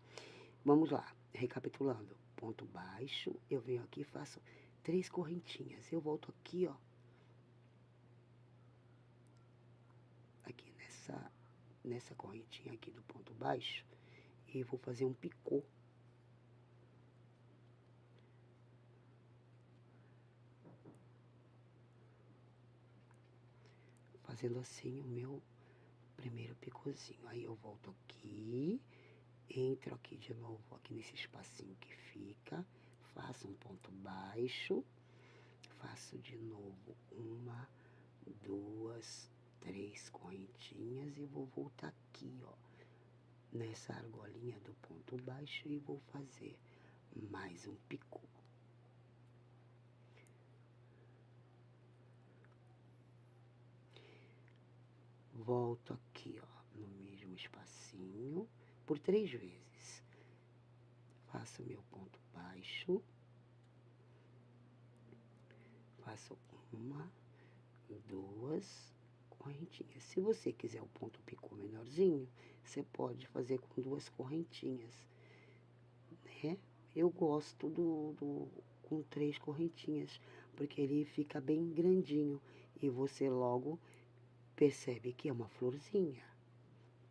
Vamos lá, recapitulando. Ponto baixo, eu venho aqui e faço 3 correntinhas. Eu volto aqui, ó. Aqui nessa correntinha aqui do ponto baixo. E vou fazer um picô. Fazendo assim o meu primeiro picôzinho. Aí eu volto aqui, entro aqui de novo, aqui nesse espacinho que fica, faço um ponto baixo, faço de novo 1, 2, 3 correntinhas e vou voltar aqui, ó, nessa argolinha do ponto baixo e vou fazer mais um picô. Volto aqui, ó, no mesmo espacinho, por 3 vezes. Faço meu ponto baixo. Faço 1, 2 correntinhas. Se você quiser o ponto picô menorzinho, você pode fazer com 2 correntinhas, né? Eu gosto com 3 correntinhas, porque ele fica bem grandinho e você logo percebe que é uma florzinha,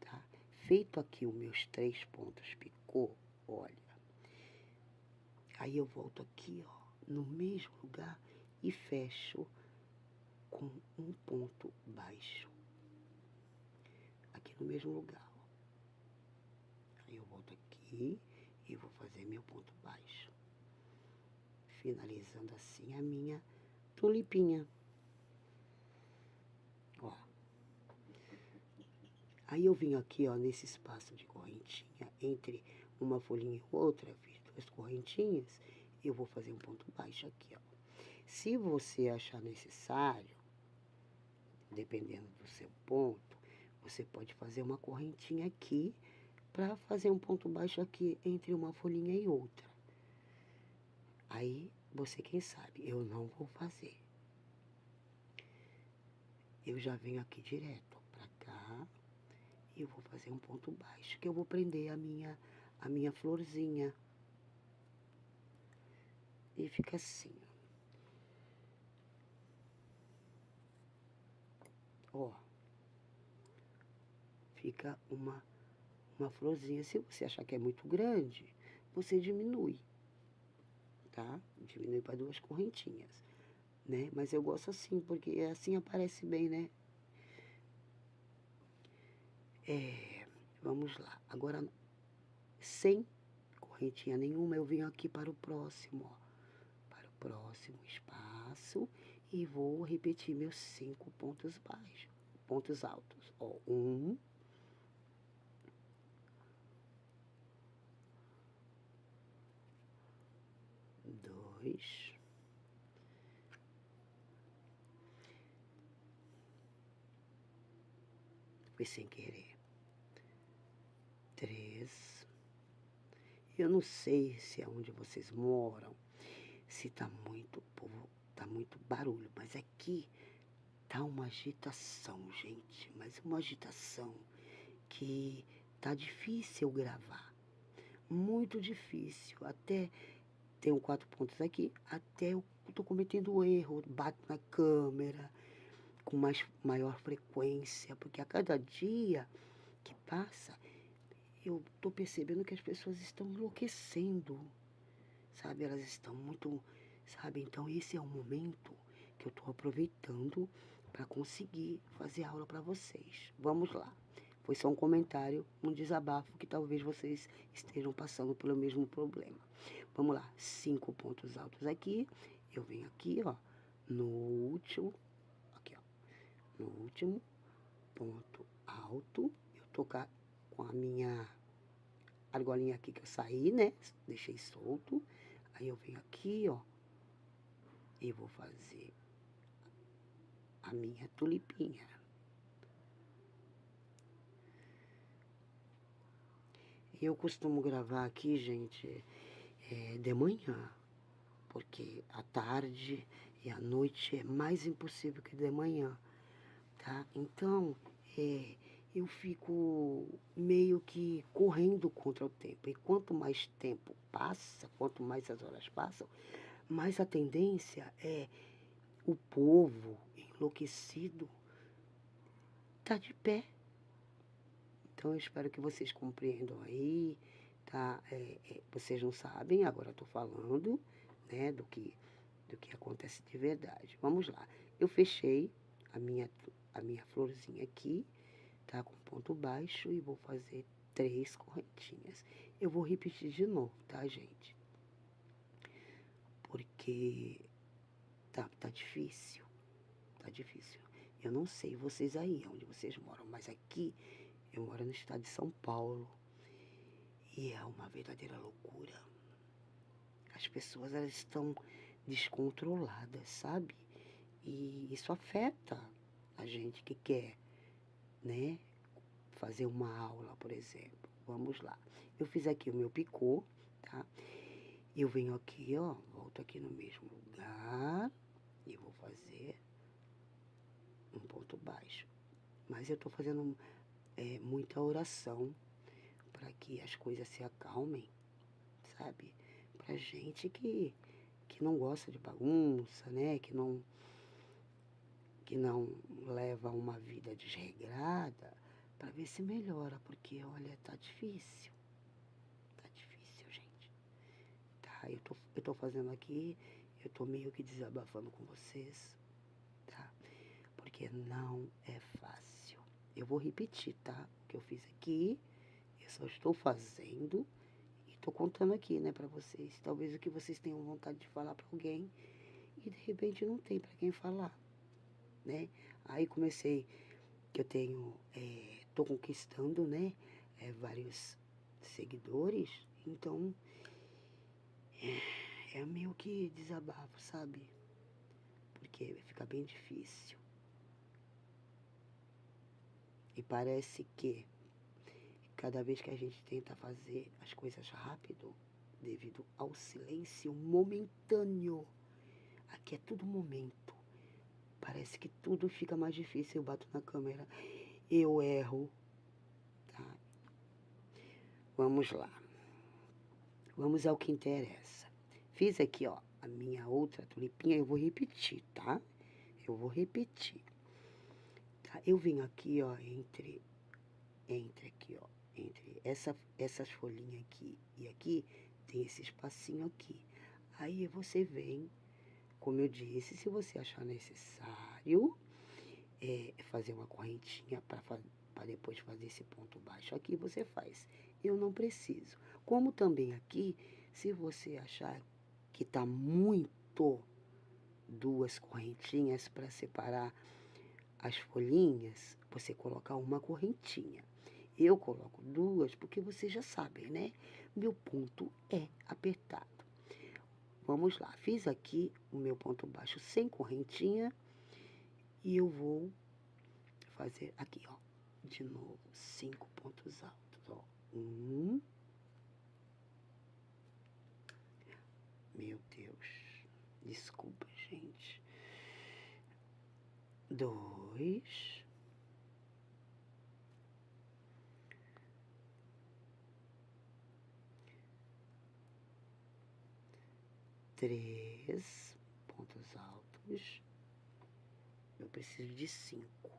tá? Feito aqui os meus 3 pontos picô, olha. Aí eu volto aqui, ó, no mesmo lugar e fecho com um ponto baixo. Aqui no mesmo lugar, ó. Aí eu volto aqui e vou fazer meu ponto baixo. Finalizando assim a minha tulipinha. Ó. Aí eu vim aqui, ó, nesse espaço de correntinha, entre uma folhinha e outra, fiz 2 correntinhas, e eu vou fazer um ponto baixo aqui, ó. Se você achar necessário, dependendo do seu ponto, você pode fazer uma correntinha aqui para fazer um ponto baixo aqui entre uma folhinha e outra. Aí, você quem sabe, eu não vou fazer. Eu já venho aqui direto pra cá e eu vou fazer um ponto baixo, que eu vou prender a minha florzinha. E fica assim, ó. Fica uma florzinha. Se você achar que é muito grande, você diminui, tá? Diminui para 2 correntinhas, né? Mas eu gosto assim, porque assim aparece bem, né? Vamos lá. Agora, sem correntinha nenhuma, eu venho aqui para o próximo, ó. Para o próximo espaço e vou repetir meus 5 pontos baixos, pontos altos. Ó, 1, 2, foi sem querer. 3. Eu não sei se é onde vocês moram, se tá muito povo, tá muito barulho, mas aqui tá uma agitação, gente, mas uma agitação que tá difícil gravar, muito difícil. Até tenho 4 pontos aqui, até eu tô cometendo erro, bato na câmera com maior frequência, porque a cada dia que passa eu tô percebendo que as pessoas estão enlouquecendo, sabe? Elas estão muito, sabe? Então esse é o momento que eu tô aproveitando para conseguir fazer aula para vocês. Vamos lá. Foi só um comentário, um desabafo que talvez vocês estejam passando pelo mesmo problema. Vamos lá, 5 pontos altos aqui. Eu venho aqui, ó, no último, aqui, ó, no último ponto alto. Eu tô com a minha argolinha aqui que eu saí, né? Deixei solto. Aí eu venho aqui, ó, e vou fazer a minha tulipinha. Eu costumo gravar aqui, gente, de manhã, porque à tarde e à noite é mais impossível que de manhã, tá? Então, eu fico meio que correndo contra o tempo. E quanto mais tempo passa, quanto mais as horas passam, mais a tendência é o povo enlouquecido tá de pé. Então, eu espero que vocês compreendam aí, tá? Vocês não sabem, agora eu tô falando, né, do que acontece de verdade. Vamos lá. Eu fechei a minha florzinha aqui, tá? Com ponto baixo e vou fazer 3 correntinhas. Eu vou repetir de novo, tá, gente? Porque tá difícil, tá difícil. Eu não sei vocês aí, onde vocês moram, mas aqui eu moro no estado de São Paulo e é uma verdadeira loucura. As pessoas, elas estão descontroladas, sabe? E isso afeta a gente que quer, né, fazer uma aula, por exemplo. Vamos lá. Eu fiz aqui o meu picô, tá? Eu venho aqui, ó, volto aqui no mesmo lugar e vou fazer um ponto baixo. Mas eu tô fazendo muita oração para que as coisas se acalmem, sabe? Pra gente que não gosta de bagunça, né? Que não leva uma vida desregrada, para ver se melhora, porque olha, tá difícil. Tá difícil, gente. Tá, eu tô fazendo aqui, eu tô meio que desabafando com vocês, tá? Porque não é fácil. Eu vou repetir, tá? O que eu fiz aqui, eu só estou fazendo e tô contando aqui, né, pra vocês. Talvez o que vocês tenham vontade de falar pra alguém e de repente não tem pra quem falar, né? Aí comecei, que eu tenho, tô conquistando, né, vários seguidores, então é meio que desabafo, sabe? Porque fica bem difícil. E parece que cada vez que a gente tenta fazer as coisas rápido, devido ao silêncio momentâneo, aqui é tudo momento, parece que tudo fica mais difícil. Eu bato na câmera, eu erro, tá? Vamos lá, vamos ao que interessa. Fiz aqui, ó, a minha outra tulipinha, eu vou repetir, tá? Eu vou repetir, tá? Eu venho aqui, ó, entre aqui, ó, entre essas folhinhas aqui e aqui, tem esse espacinho aqui. Aí você vem, como eu disse, se você achar necessário, fazer uma correntinha para depois fazer esse ponto baixo aqui, você faz. Eu não preciso. Como também aqui, se você achar que tá muito duas correntinhas para separar as folhinhas, você coloca uma correntinha. Eu coloco duas porque vocês já sabem, né? Meu ponto é apertado. Vamos lá, fiz aqui o meu ponto baixo sem correntinha e eu vou fazer aqui, ó, de novo, 5 pontos altos, ó. Meu Deus, desculpa, gente. 2, 3 pontos altos. Eu preciso de 5.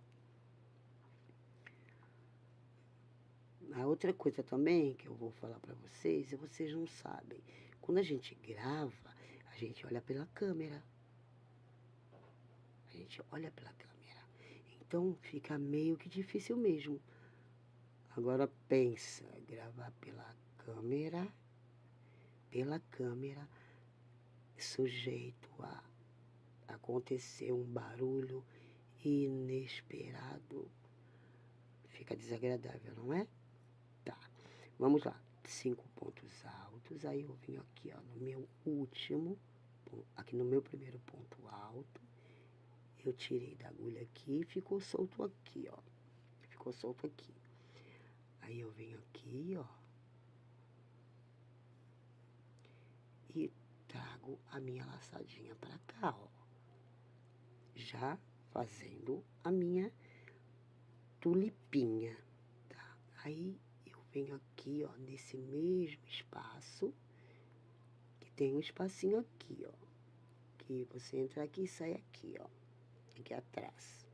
A outra coisa também que eu vou falar para vocês, e vocês não sabem, quando a gente grava, a gente olha pela câmera. A gente olha pela câmera. Então fica meio que difícil mesmo. Agora pensa, gravar pela câmera, sujeito a acontecer um barulho inesperado. Fica desagradável, não é? Tá, vamos lá. 5 pontos altos, aí eu venho aqui, ó, no meu último, aqui no meu primeiro ponto alto, eu tirei da agulha aqui e ficou solto aqui, ó. Ficou solto aqui. Aí eu venho aqui, ó, e trago a minha laçadinha pra cá, ó. Já fazendo a minha tulipinha, tá? Aí eu venho aqui, ó, nesse mesmo espaço, que tem um espacinho aqui, ó, que você entra aqui e sai aqui, ó, aqui atrás.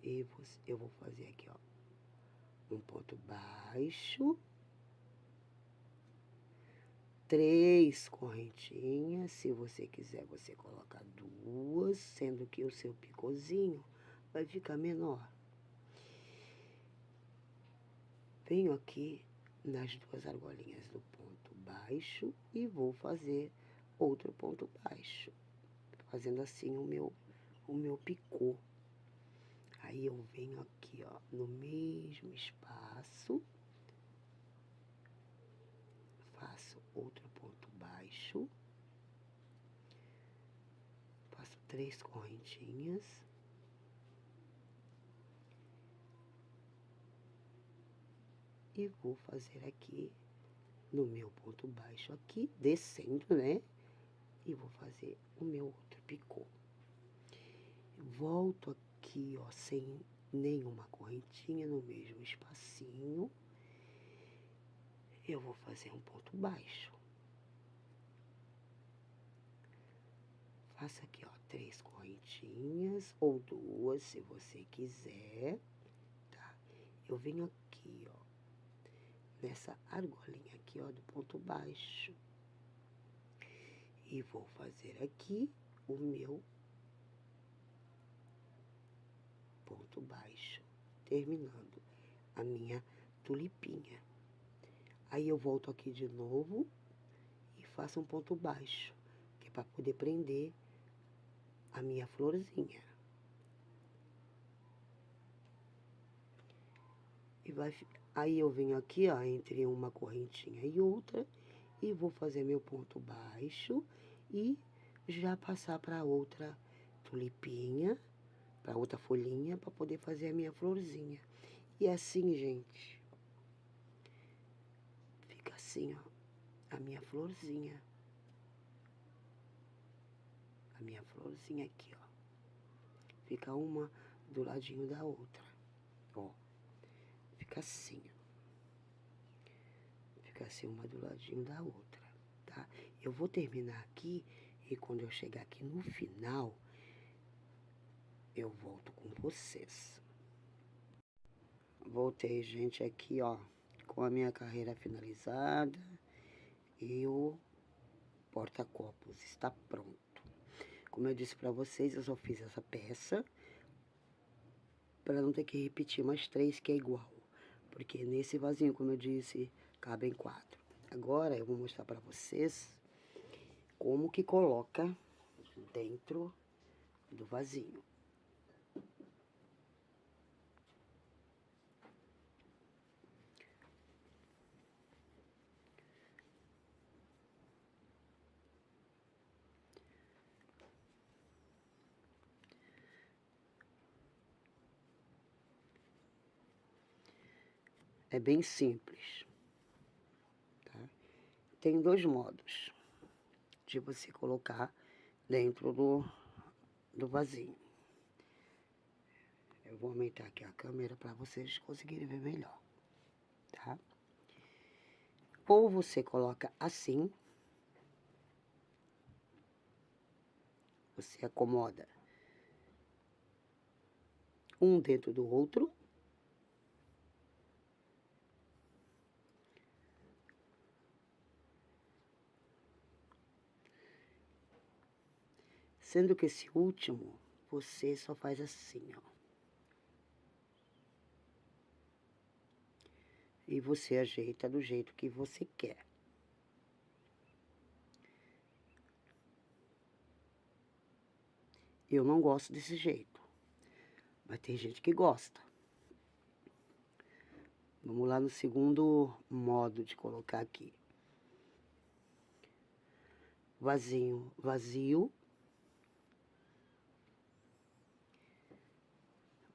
E eu vou fazer aqui, ó, um ponto baixo, 3 correntinhas. Se você quiser, você coloca 2, sendo que o seu picôzinho vai ficar menor. Venho aqui nas 2 argolinhas do ponto baixo e vou fazer outro ponto baixo, fazendo assim o meu picô. Aí eu venho aqui, ó, no mesmo espaço, faço outro ponto baixo, faço 3 correntinhas e vou fazer aqui no meu ponto baixo aqui, descendo, né? E vou fazer o meu outro picô. Volto aqui, ó, sem nenhuma correntinha, no mesmo espacinho. Eu vou fazer um ponto baixo. Faça aqui, ó, 3 correntinhas ou 2, se você quiser, tá? Eu venho aqui, ó, nessa argolinha aqui, ó, do ponto baixo. E vou fazer aqui o meu ponto baixo, terminando a minha tulipinha. Aí eu volto aqui de novo e faço um ponto baixo, que é para poder prender a minha florzinha. Aí eu venho aqui, ó, entre uma correntinha e outra, e vou fazer meu ponto baixo e já passar para outra tulipinha, para outra folhinha, para poder fazer a minha florzinha. E assim, gente, fica assim, ó, a minha florzinha. A minha florzinha aqui, ó. Fica uma do ladinho da outra, ó. Fica assim, ó. Fica assim uma do ladinho da outra, tá? Eu vou terminar aqui e quando eu chegar aqui no final, eu volto com vocês. Voltei, gente, aqui, ó, com a minha carreira finalizada e o porta-copos está pronto. Como eu disse pra vocês, eu só fiz essa peça para não ter que repetir mais 3, que é igual. Porque nesse vasinho, como eu disse, cabem 4. Agora eu vou mostrar pra vocês como que coloca dentro do vasinho. É bem simples, tá? Tem 2 modos de você colocar dentro do vasinho. Eu vou aumentar aqui a câmera para vocês conseguirem ver melhor, tá? Ou você coloca assim, você acomoda um dentro do outro. Sendo que esse último, você só faz assim, ó. E você ajeita do jeito que você quer. Eu não gosto desse jeito, mas tem gente que gosta. Vamos lá no segundo modo de colocar aqui. Vasinho vazio.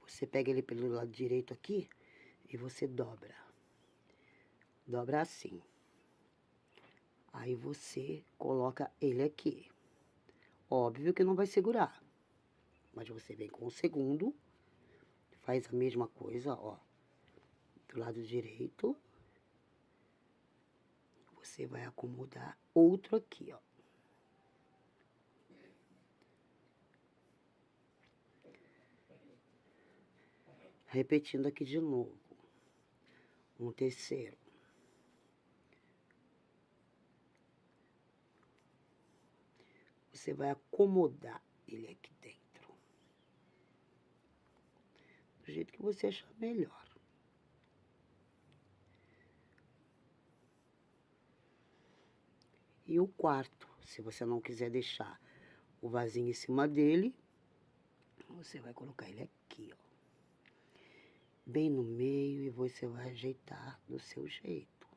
Você pega ele pelo lado direito aqui e você dobra. Dobra assim. Aí você coloca ele aqui. Óbvio que não vai segurar. Mas você vem com o segundo, faz a mesma coisa, ó. Do lado direito. Você vai acomodar outro aqui, ó. Repetindo aqui de novo. Um terceiro. Você vai acomodar ele aqui dentro. Do jeito que você achar melhor. E o quarto, se você não quiser deixar o vasinho em cima dele, você vai colocar ele aqui, ó. Bem no meio e você vai ajeitar do seu jeito.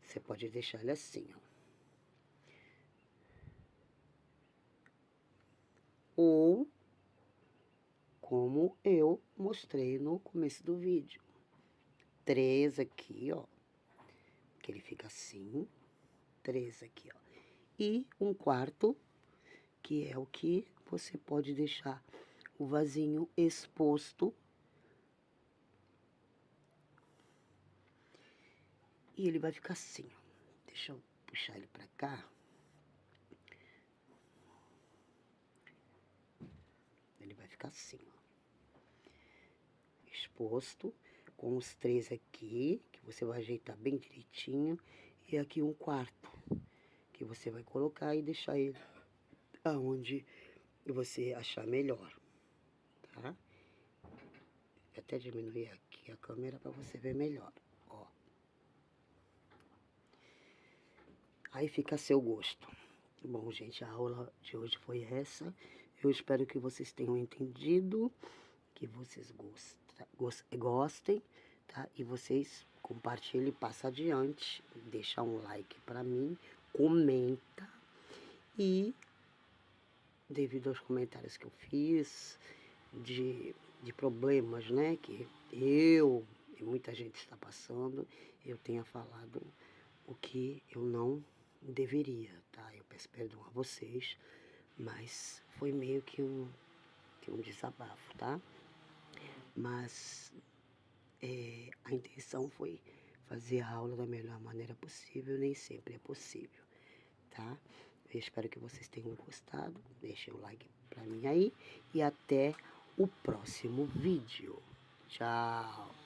Você pode deixar ele assim, ó. Ou como eu mostrei no começo do vídeo. 3 aqui, ó. Que ele fica assim. 3 aqui, ó. E um quarto, que é o que você pode deixar o vasinho exposto. E ele vai ficar assim, ó. Deixa eu puxar ele pra cá. Ele vai ficar assim, ó. Exposto, com os 3 aqui, que você vai ajeitar bem direitinho. E aqui um quarto, que você vai colocar e deixar ele aonde você achar melhor, tá? Vou até diminuir aqui a câmera para você ver melhor, ó. Aí fica a seu gosto. Bom, gente, a aula de hoje foi essa. Eu espero que vocês tenham entendido, que vocês gostem, tá? E vocês compartilhem, passa adiante, deixa um like para mim, comenta e devido aos comentários que eu fiz, de problemas, né, que eu e muita gente está passando, eu tenha falado o que eu não deveria, tá? Eu peço perdão a vocês, mas foi meio que um desabafo, tá? Mas a intenção foi fazer a aula da melhor maneira possível, nem sempre é possível, tá? Eu espero que vocês tenham gostado, deixem o like pra mim aí e até o próximo vídeo. Tchau!